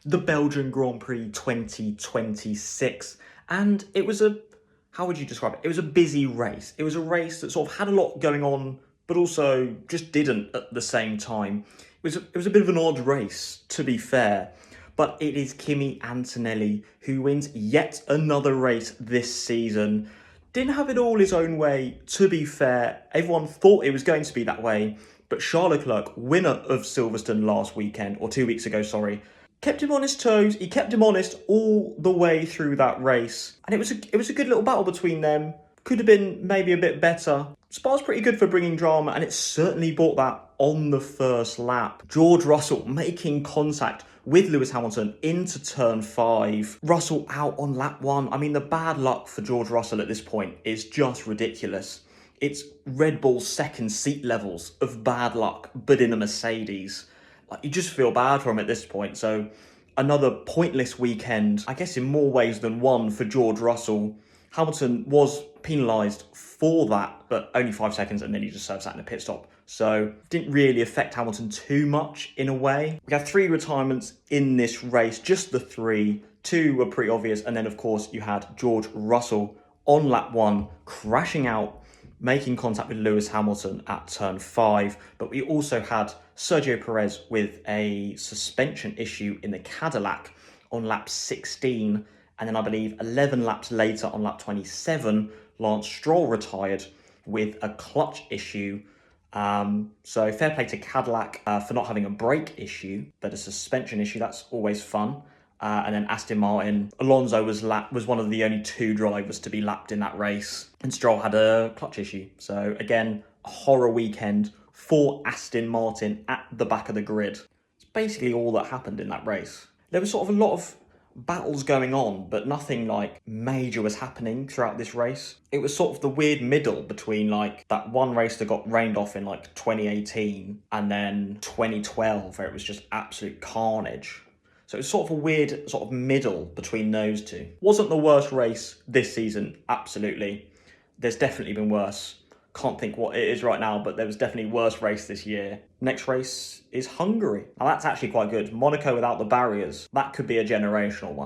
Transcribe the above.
the Belgian Grand Prix 2026. And it was a, how would you describe it? It was a busy race. It was a race that sort of had a lot going on, but also just didn't at the same time. It was a bit of an odd race, to be fair. But it is Kimi Antonelli who wins yet another race this season. Didn't have it all his own way, to be fair. Everyone thought it was going to be that way. But Charles Leclerc, winner of Silverstone last weekend, or 2 weeks ago, sorry, kept him on his toes. He kept him honest all the way through that race. And it was a good little battle between them. Could have been maybe a bit better. Spa's pretty good for bringing drama, and it certainly brought that on the first lap. George Russell making contact with Lewis Hamilton into turn 5. Russell out on lap 1. I mean, the bad luck for George Russell at this point is just ridiculous. It's Red Bull's second seat levels of bad luck, but in a Mercedes. Like, you just feel bad for him at this point. So another pointless weekend, I guess in more ways than one, for George Russell. Hamilton was penalised for that, but only 5 seconds, and then he just serves that in a pit stop. So didn't really affect Hamilton too much in a way. We had 3 retirements in this race, just the 3. 2 were pretty obvious, and then of course you had George Russell on lap 1 crashing out, making contact with Lewis Hamilton at turn 5. But we also had Sergio Perez with a suspension issue in the Cadillac on lap 16. And then I believe 11 laps later on lap 27, Lance Stroll retired with a clutch issue. So fair play to Cadillac for not having a brake issue, but a suspension issue, that's always fun. And then Aston Martin, Alonso was one of the only 2 drivers to be lapped in that race. And Stroll had a clutch issue. So again, a horror weekend for Aston Martin at the back of the grid. It's basically all that happened in that race. There was sort of a lot of battles going on, but nothing like major was happening throughout this race. It was sort of the weird middle between like that one race that got rained off in like 2018 and then 2012 where it was just absolute carnage. So it was sort of a weird sort of middle between those two. Wasn't the worst race this season, absolutely. There's definitely been worse. Can't think what it is right now, but there was definitely worse race this year. Next race is Hungary. Now that's actually quite good. Monaco without the barriers. That could be a generational one.